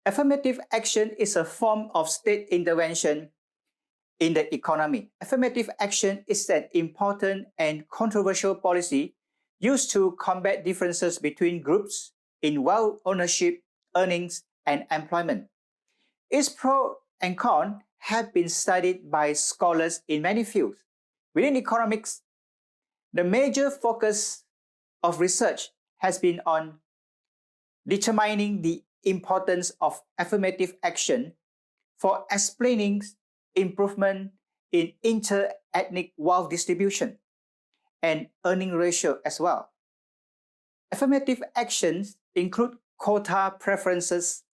Affirmative action is a form of state intervention in the economy. Affirmative action is an important and controversial policy used to combat differences between groups in wealth ownership, earnings, and employment. Its pros and cons have been studied by scholars in many fields. Within economics, the major focus of research has been on determining the importance of affirmative action for explaining improvement in inter-ethnic wealth distribution and earning ratio as well. Affirmative actions include quota preferences,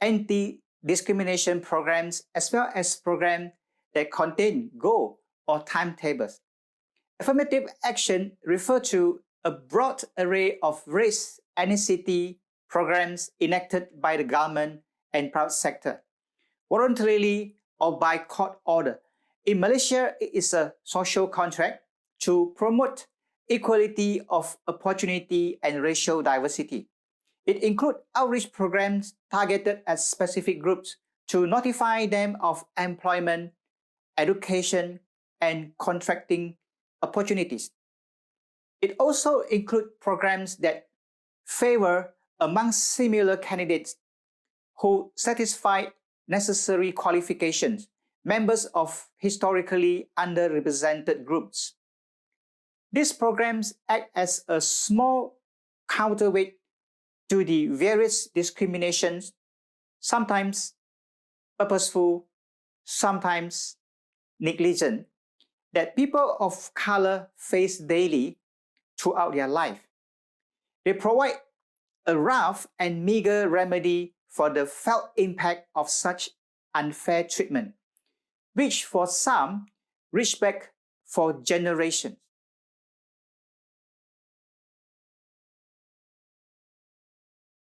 anti-discrimination programs, as well as programs that contain goal or timetables. Affirmative action refers to a broad array of race, ethnicity programs enacted by the government and private sector, voluntarily or by court order. In Malaysia, it is a social contract to promote equality of opportunity and racial diversity. It includes outreach programs targeted at specific groups to notify them of employment, education, and contracting opportunities. It also includes programs that favor among similar candidates who satisfy necessary qualifications, members of historically underrepresented groups. These programs act as a small counterweight to the various discriminations, sometimes purposeful, sometimes negligent, that people of color face daily throughout their life. They provide a rough and meager remedy for the felt impact of such unfair treatment, which for some reach back for generations.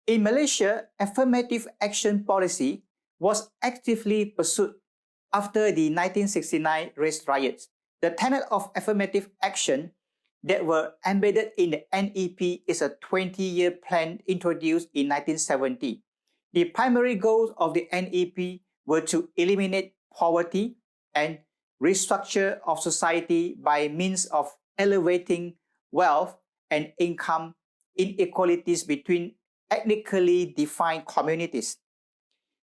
In Malaysia, affirmative action policy was actively pursued after the 1969 race riots. The tenet of affirmative action that were embedded in the NEP is a 20-year plan introduced in 1970. The primary goals of the NEP were to eliminate poverty and restructure of society by means of elevating wealth and income inequalities between ethnically defined communities.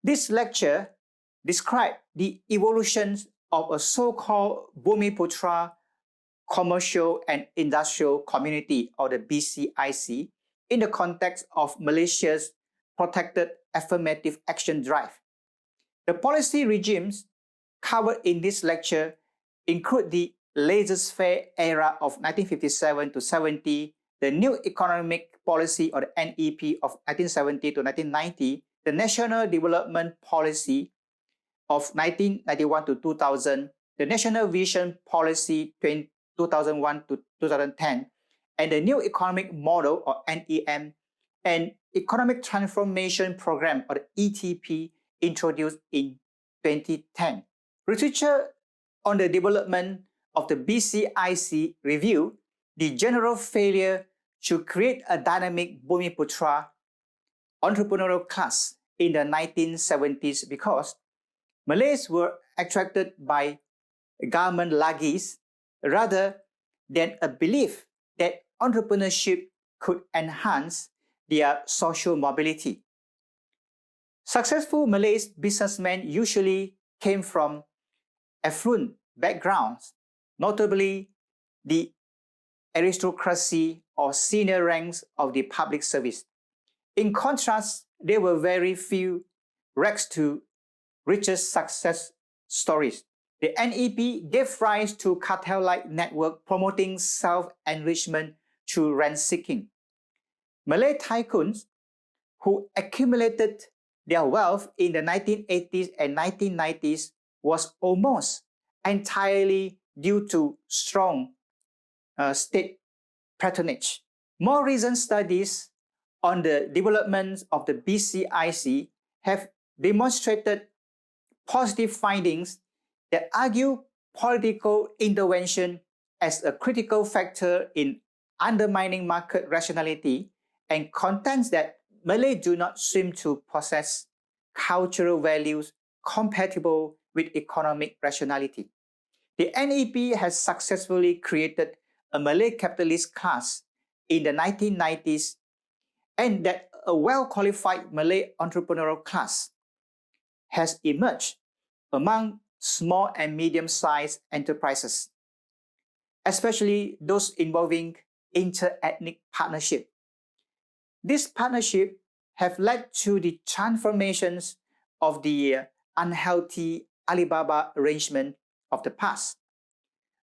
This lecture described the evolution of a so-called Bumiputera commercial and industrial community, or the BCIC, in the context of Malaysia's Protracted affirmative action drive. The policy regimes covered in this lecture include the laissez-faire era of 1957 to 70, the new economic policy or the NEP of 1970 to 1990, the National Development Policy of 1991 to 2000, the National Vision Policy 2001 to 2010, and the New Economic Model or NEM, and Economic Transformation Program or the ETP introduced in 2010. Researchers on the development of the BCIC review the general failure to create a dynamic Bumiputera entrepreneurial class in the 1970s because Malays were attracted by government laggis rather than a belief that entrepreneurship could enhance their social mobility. Successful Malay businessmen usually came from affluent backgrounds, notably the aristocracy or senior ranks of the public service. In contrast, there were very few rags to riches success stories. The NEP gave rise to cartel-like network promoting self-enrichment through rent-seeking. Malay tycoons who accumulated their wealth in the 1980s and 1990s was almost entirely due to strong state patronage. More recent studies on the development of the BCIC have demonstrated positive findings that argue political intervention as a critical factor in undermining market rationality and contends that Malays do not seem to possess cultural values compatible with economic rationality. The NEP has successfully created a Malay capitalist class in the 1990s, and that a well-qualified Malay entrepreneurial class has emerged among small and medium-sized enterprises, especially those involving inter-ethnic partnership. This partnership have led to the transformations of the unhealthy Alibaba arrangement of the past.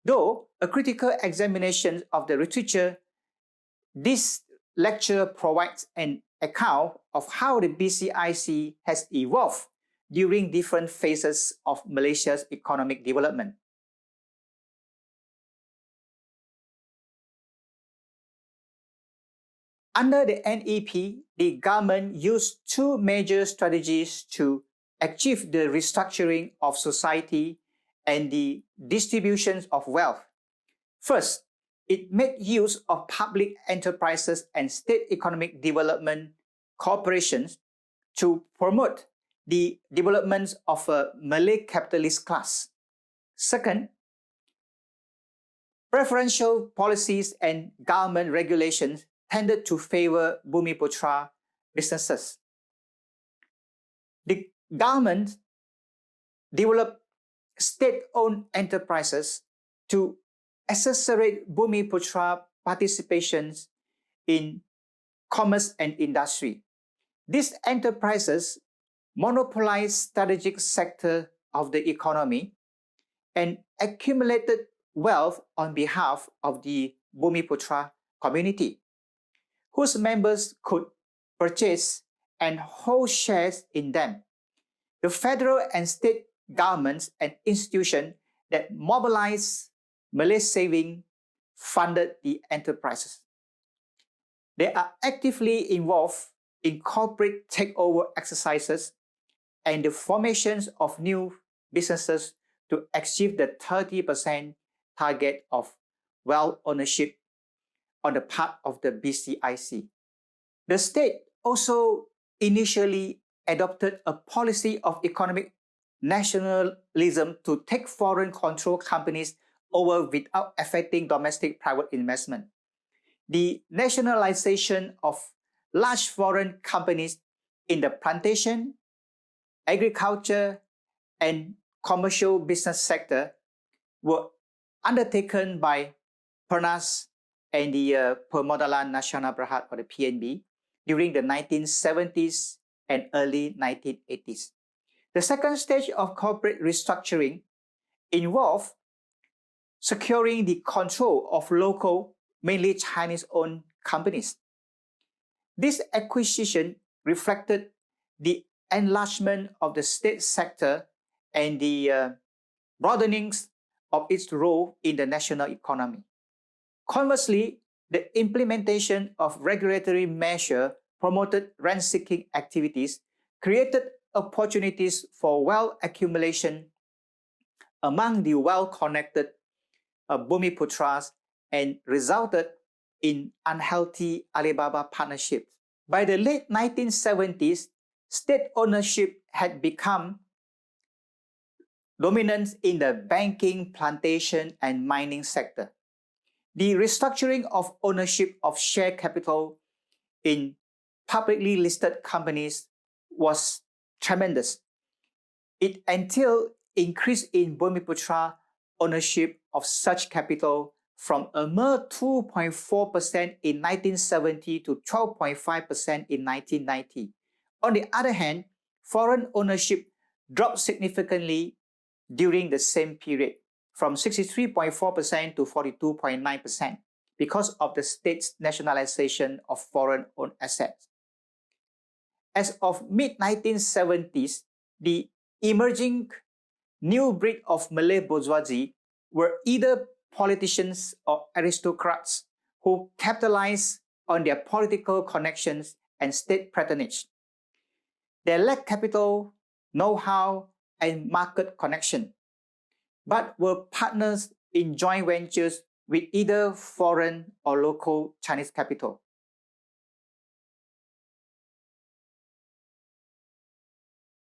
Though a critical examination of the literature, this lecture provides an account of how the BCIC has evolved during different phases of Malaysia's economic development. Under the NEP, the government used two major strategies to achieve the restructuring of society and the distribution of wealth. First, it made use of public enterprises and state economic development corporations to promote the development of a Malay capitalist class. Second, preferential policies and government regulations tended to favor Bumiputera businesses. The government developed state-owned enterprises to accelerate Bumiputera participations in commerce and industry. These enterprises monopolized strategic sector of the economy and accumulated wealth on behalf of the Bumiputera community, whose members could purchase and hold shares in them. The federal and state governments and institutions that mobilized Malay saving funded the enterprises. They are actively involved in corporate takeover exercises and the formations of new businesses to achieve the 30% target of wealth ownership on the part of the BCIC. The state also initially adopted a policy of economic nationalism to take foreign-controlled companies over without affecting domestic private investment. The nationalization of large foreign companies in the plantation, agriculture, and commercial business sector were undertaken by Pernas and the Permodalan Nasional Berhad, or the PNB, during the 1970s and early 1980s. The second stage of corporate restructuring involved securing the control of local, mainly Chinese-owned companies. This acquisition reflected the enlargement of the state sector and the broadening of its role in the national economy. Conversely, the implementation of regulatory measures promoted rent-seeking activities, created opportunities for wealth accumulation among the well-connected Bumiputeras, and resulted in unhealthy Alibaba partnerships. By the late 1970s, state ownership had become dominant in the banking, plantation, and mining sector. The restructuring of ownership of share capital in publicly listed companies was tremendous. It entailed increase in Bumiputera ownership of such capital from a mere 2.4% in 1970 to 12.5% in 1990. On the other hand, foreign ownership dropped significantly during the same period, from 63.4% to 42.9%, because of the state's nationalization of foreign-owned assets. As of mid-1970s, the emerging new breed of Malay bourgeoisie were either politicians or aristocrats who capitalized on their political connections and state patronage. They lacked capital, know-how, and market connection, but were partners in joint ventures with either foreign or local Chinese capital.